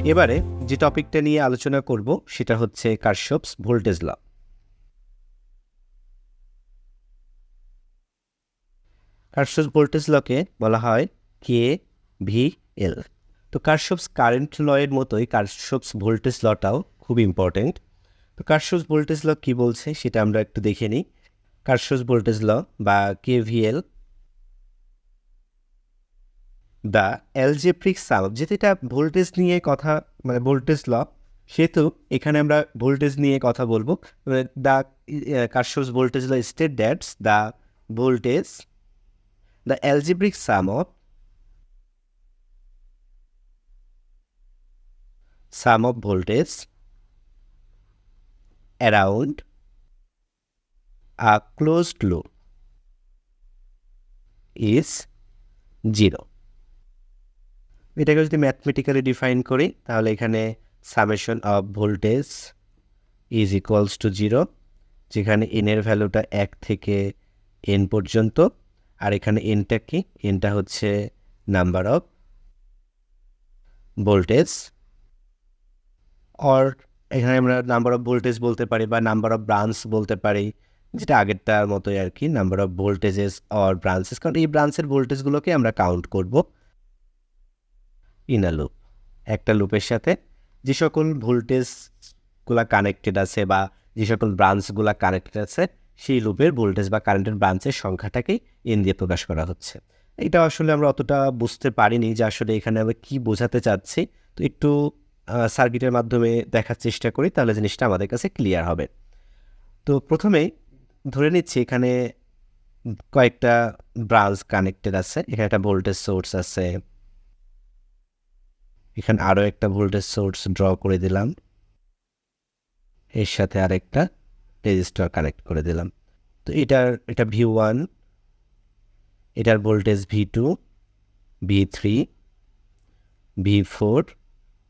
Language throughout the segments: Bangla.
এবারে যে টপিকটা নিয়ে আলোচনা করব সেটা হচ্ছে কারশফস ভোল্টেজ ল। কারশফস ভোল্টেজ লকে বলা হয় KVL। তো কারশফস কারেন্ট ল এর মতোই কারশফস ভোল্টেজ লটাও খুব ইম্পর্টেন্ট। তো কারশফস ভোল্টেজ ল কি বলছে সেটা আমরা একটু দেখে নিই। কারশফস ভোল্টেজ ল বা KVL, দ্য অ্যালজেব্রিক সাম, যেহেতু এটা ভোল্টেজ নিয়ে কথা, মানে ভোল্টেজ ল, সেহেতু এখানে আমরা ভোল্টেজ নিয়ে কথা বলবো। The Kirchhoff's voltage law state that's the voltage, the algebraic sum of voltage around a closed loop is 0। এটাকে যদি ম্যাথমেটিক্যালি ডিফাইন করি তাহলে এখানে summation of voltage is equals to 0, যেখানে এনের ভ্যালুটা 1 থেকে n পর্যন্ত, আর এখানে এনটা কি, এনটা হচ্ছে নাম্বার অফ ভোল্টেজ, অর এখানে আমরা নাম্বার অফ ভোল্টেজ বলতে পারি বা নাম্বার অফ ব্রাঞ্চ বলতে পারি, যেটা আগেরটার মতোই আর কি, number of voltages or branches, কারণ এই ব্রাঞ্চের ভোল্টেজগুলোকে আমরা কাউন্ট করব ইন আ লুপ। একটা লুপের সাথে যে সকল ভোল্টেজগুলো কানেক্টেড আছে বা যে সকল ব্রাঞ্চগুলো কানেক্টেড আছে সেই লুপের ভোল্টেজ বা কারেন্টের ব্রাঞ্চের সংখ্যাটাকেই এন দিয়ে প্রকাশ করা হচ্ছে। এটা আসলে আমরা অতটা বুঝতে পারিনি যে আসলে এখানে আমরা কী বোঝাতে চাচ্ছি, তো একটু সার্কিটের মাধ্যমে দেখার চেষ্টা করি, তাহলে জিনিসটা আমাদের কাছে ক্লিয়ার হবে। তো প্রথমেই ধরে নিচ্ছি এখানে কয়েকটা ব্রাঞ্চ কানেক্টেড আছে, এখানে একটা ভোল্টেজ সোর্স আছে, এখানে আরও একটা ভোল্টেজ সোর্স ড্র করে দিলাম, এর সাথে আরেকটা রেজিস্টার কানেক্ট করে দিলাম। তো এটা V1, এটার ভোল্টেজ V2, V3, V4,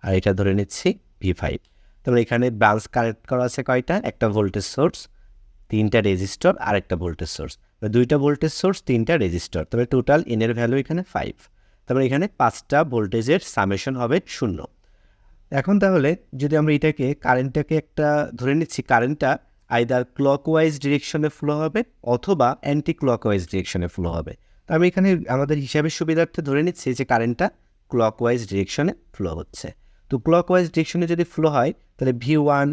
আর এটা ধরে নিচ্ছি V5। তারপরে এখানে ব্রাঞ্চ কানেক্ট করা আছে কয়টা, একটা ভোল্টেজ সোর্স, 3টা রেজিস্টর, আর একটা ভোল্টেজ সোর্স, 2টা ভোল্টেজ সোর্স, 3টা রেজিস্টর, তবে টোটাল এনের ভ্যালু এখানে 5। তারপরে এখানে 5টা ভোল্টেজের সামেশন হবে 0। এখন তাহলে যদি আমরা এটাকে কারেন্টটাকে একটা ধরে নিচ্ছি, কারেন্টটা আইদার ক্লকওয়াইজ ডিরেকশনে ফ্লো হবে অথবা অ্যান্টি ক্লকওয়াইজ ডিরেকশনে ফ্লো হবে। তো আমি এখানে আমাদের হিসাবের সুবিধার্থে ধরে নিচ্ছি যে কারেন্টটা ক্লকওয়াইজ ডিরেকশনে ফ্লো হচ্ছে। তো ক্লকওয়াইজ ডিরেকশনে যদি ফ্লো হয় তাহলে V1,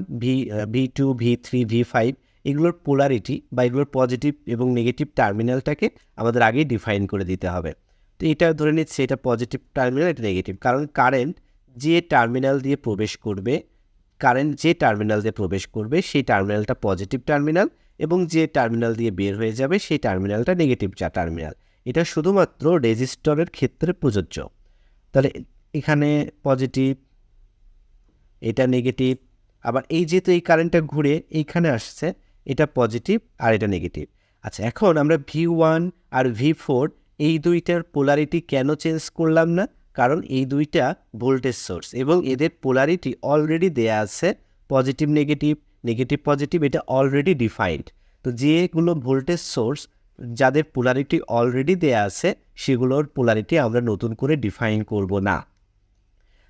V2, V3, V5 এগুলোর পোলারিটি বা এগুলোর পজিটিভ এবং নেগেটিভ টার্মিনালটাকে আমাদের আগেই ডিফাইন করে দিতে হবে। তো এটা ধরে নিচ্ছি এটা পজিটিভ টার্মিনাল, এটা নেগেটিভ, কারণ কারেন্ট যে টার্মিনাল দিয়ে প্রবেশ করবে, সেই টার্মিনালটা পজিটিভ টার্মিনাল, এবং যে টার্মিনাল দিয়ে বের হয়ে যাবে সেই টার্মিনালটা নেগেটিভ টার্মিনাল। এটা শুধুমাত্র রেজিস্টরের ক্ষেত্রে প্রযোজ্য। তাহলে এখানে পজিটিভ, এটা নেগেটিভ, আবার এই যেহেতু এই কারেন্টটা ঘুরে এইখানে আসছে, এটা পজিটিভ আর এটা নেগেটিভ। আচ্ছা, এখন আমরা V1 আর V4 এই দুইটার পোলারিটি কেন চেঞ্জ করলাম না, কারণ এই দুইটা ভোল্টেজ সোর্স এবং এদের পোলারিটি অলরেডি দেয়া আছে, পজিটিভ নেগেটিভ, নেগেটিভ পজিটিভ, এটা অলরেডি ডিফাইন্ড। তো যেগুলো ভোল্টেজ সোর্স যাদের পোলারিটি অলরেডি দেয়া আছে সেগুলোর পোলারিটি আমরা নতুন করে ডিফাইন করব না।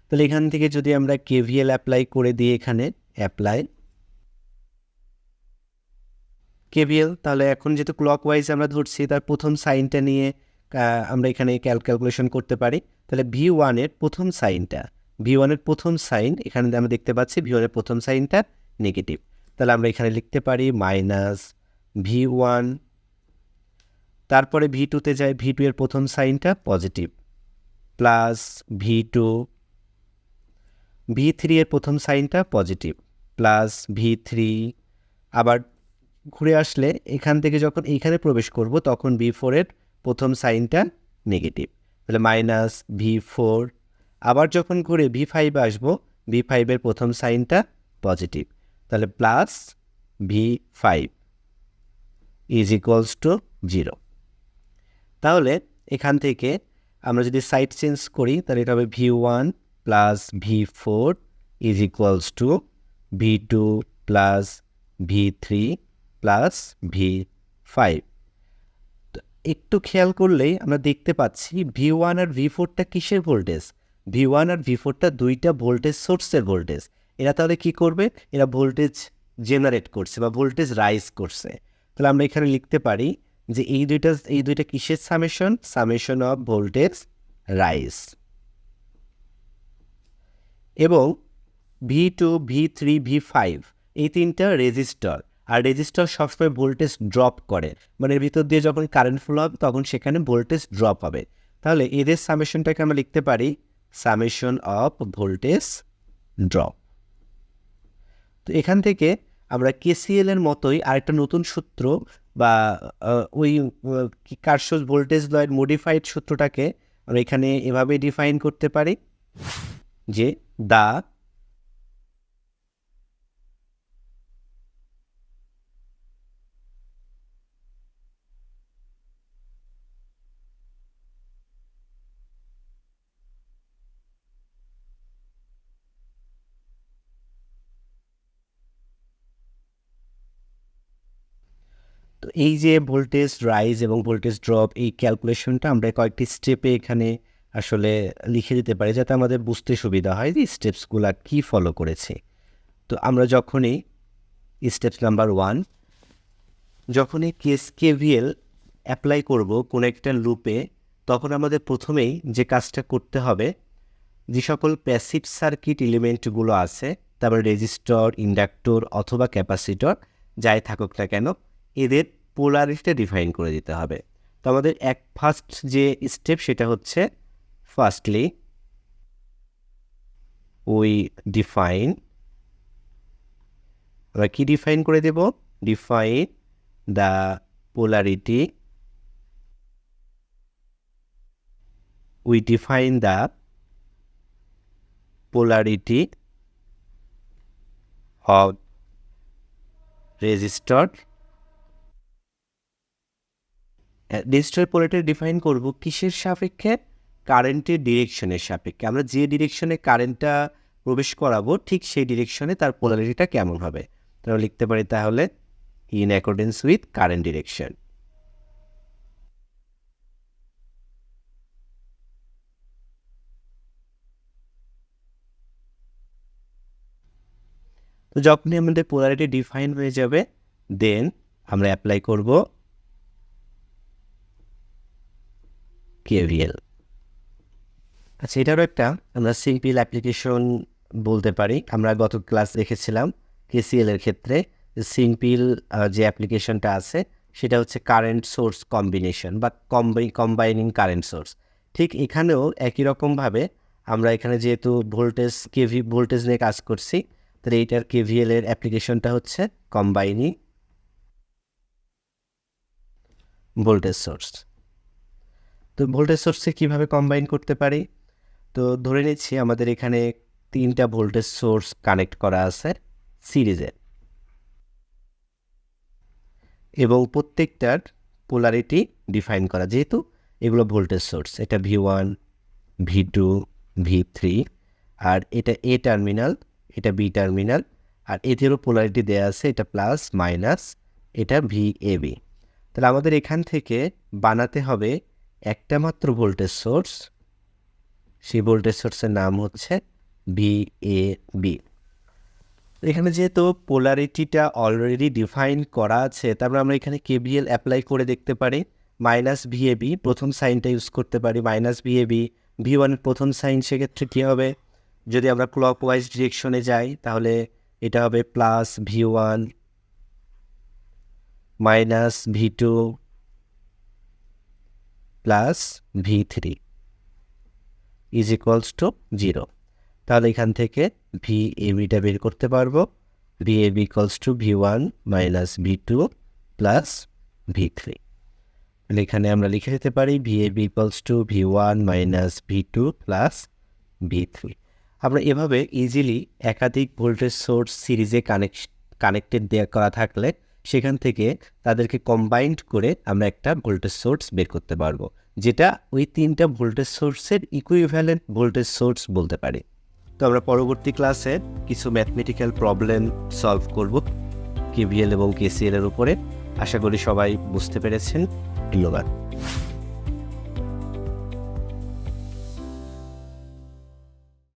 তাহলে এখান থেকে যদি আমরা KVL অ্যাপ্লাই করে দিই, এখানে অ্যাপ্লাই KVL, তাহলে এখন যেহেতু ক্লকওয়াইজ আমরা ধরছি তার প্রথম সাইনটা নিয়ে আমরা এখানে ক্যালকুলেশন করতে পারি। তাহলে V1 এর প্রথম সাইন এখানে আমরা দেখতে পাচ্ছি V1 এর প্রথম সাইনটা নেগেটিভ, তাহলে আমরা এখানে লিখতে পারি মাইনাস V1, তারপরে V2তে যাই, V2 এর প্রথম সাইনটা পজিটিভ, প্লাস V2, V3 এর প্রথম সাইনটা পজিটিভ, প্লাস V3, আবার ঘুরে আসলে এখান থেকে যখন এইখানে প্রবেশ করব তখন V4 এর প্রথম সাইনটা নেগেটিভ, তাহলে মাইনাস V4, আবার যখন ঘুরে V5 আসবো, V5 এর প্রথম সাইনটা পজিটিভ, তাহলে plus V5 is equals to 0। তাহলে এখান থেকে আমরা যদি সাইড চেঞ্জ করি তাহলে এটা হবে V1 plus V4 is equals to V2 plus V3 plus V5। একটু খেয়াল করলেই আমরা দেখতে পাচ্ছি V1 আর V4টা কিসের ভোল্টেজ, V1 আর V4টা দুইটা ভোল্টেজ সোর্সের ভোল্টেজ। এরা তাহলে কি করবে, এরা ভোল্টেজ জেনারেট করছে বা ভোল্টেজ রাইজ করছে। তাহলে আমরা এখানে লিখতে পারি যে এই দুইটা কিসের সামেশন অফ ভোল্টেজ রাইজ। এবং V2, V3, V5 এই তিনটা রেজিস্টর, আর রেজিস্টর সবসময় ভোল্টেজ ড্রপ করে, মানে এর ভিতর দিয়ে যখন কারেন্ট ফ্লো হবে তখন সেখানে ভোল্টেজ ড্রপ হবে। তাহলে এদের সামেশনটাকে আমরা লিখতে পারি সামেশন অফ ভোল্টেজ ড্রপ। তো এখান থেকে আমরা KCL এর মতোই আরেকটা নতুন সূত্র বা ওই কার্শফ ভোল্টেজ লয়ের মডিফাইড সূত্রটাকে আমরা এখানে এভাবে ডিফাইন করতে পারি যে দা তো এই যে ভোল্টেজ রাইজ এবং ভোল্টেজ ড্রপ এই ক্যালকুলেশনটা আমরা কয়েকটি স্টেপে এখানে আসলে লিখে দিতে পারি যাতে আমাদের বুঝতে সুবিধা হয় যে স্টেপসগুলো কী ফলো করেছে। তো আমরা যখনই স্টেপস নাম্বার 1 যখনই KVL অ্যাপ্লাই করব কোনো একটা লুপে, তখন আমাদের প্রথমেই যে কাজটা করতে হবে, যে সকল প্যাসিভ সার্কিট এলিমেন্টগুলো আছে, তারপরে রেজিস্টর, ইন্ডাক্টর অথবা ক্যাপাসিটর যাই থাকুক না কেন, এদের পোলারিটিটা ডিফাইন করে দিতে হবে। তো আমাদের ফার্স্ট যে স্টেপ সেটা হচ্ছে ফার্স্টলি উই ডিফাইন, আমরা কি ডিফাইন করে দেব, define the polarity, we define the polarity of resistor. Resistor polarity define করব কিসের সাপেক্ষে, কারেন্টের ডিরেকশনের সাপেক্ষে। আমরা যে ডিরেকশনে কারেন্টটা প্রবেশ করাবো ঠিক সেই ডিরেকশনে তার পোলারিটিটা কেমন হবে, তাহলে লিখতে পারি তাহলে in accordance with current direction. তো যখনই আমাদের পোলারিটি ডিফাইন হয়ে যাবে দেন আমরা অ্যাপ্লাই করব KVL। আচ্ছা, এটারও একটা আমরা সিম্পল অ্যাপ্লিকেশন বলতে পারি। আমরা গত ক্লাস দেখেছিলাম KCL এর ক্ষেত্রে সিম্পল যে অ্যাপ্লিকেশনটা আছে সেটা হচ্ছে কারেন্ট সোর্স কম্বিনেশন বা কম্বাইনিং কারেন্ট সোর্স। ঠিক এখানেও একই রকমভাবে আমরা এখানে যেহেতু ভোল্টেজ নিয়ে কাজ করছি, তাহলে এইটার KVL এর অ্যাপ্লিকেশনটা হচ্ছে কম্বাইনিং ভোল্টেজ সোর্স। তো ভোল্টেজ সোর্সে কীভাবে কম্বাইন করতে পারি, তো ধরে নিচ্ছি আমাদের এখানে 3টা ভোল্টেজ সোর্স কানেক্ট করা আছে সিরিজে, এবং প্রত্যেকটার পোলারিটি ডিফাইন করা, যেহেতু এগুলো ভোল্টেজ সোর্স, এটা V1, V2, V3, আর এটা A টার্মিনাল, এটা B টার্মিনাল, আর এদেরও পোলারিটি দেওয়া আছে, এটা প্লাস মাইনাস, এটা VAB। তাহলে আমাদের এখান থেকে বানাতে হবে একটা মাত্র ভোল্টেজ সোর্স, সেই ভোল্টেজ সোর্সের নাম হচ্ছে VAB। এখানে যেহেতু পোলারিটিটা অলরেডি ডিফাইন করা আছে, তারপরে আমরা এখানে KVL অ্যাপ্লাই করে দেখতে পারি। -VAB প্রথম সাইনটা ইউজ করতে পারি, -VAB V1 এর প্রথম সাইন, সেক্ষেত্রে কী হবে, যদি আমরা ক্লকওয়াইজ ডিরেকশনে যাই তাহলে এটা হবে +V1 -V2 +V3 is equals to 0। তাহলে এখান থেকে VABটা বের করতে পারবো, VAB equals to V1 -V2 +V3। তাহলে এখানে আমরা লিখে দিতে পারি VAB equals to V1 -V2 +V3। আমরা এভাবে ইজিলি একাধিক ভোল্টেজ সোর্স সিরিজে কানেক্টেড দেওয়া করা থাকলে সেখান থেকে তাদেরকে কম্বাইন্ড করে আমরা একটা ভোল্টেজ সোর্স বের করতে পারবো, যেটা ওই 3টা ভোল্টেজ সোর্সের ইকুইভ্যালেন্ট ভোল্টেজ সোর্স বলতে পারি। তো আমরা পরবর্তী ক্লাসে কিছু ম্যাথমেটিক্যাল প্রবলেম সলভ করব KVL এবং KCL এর উপরে। আশা করি সবাই বুঝতে পেরেছেন। ধন্যবাদ।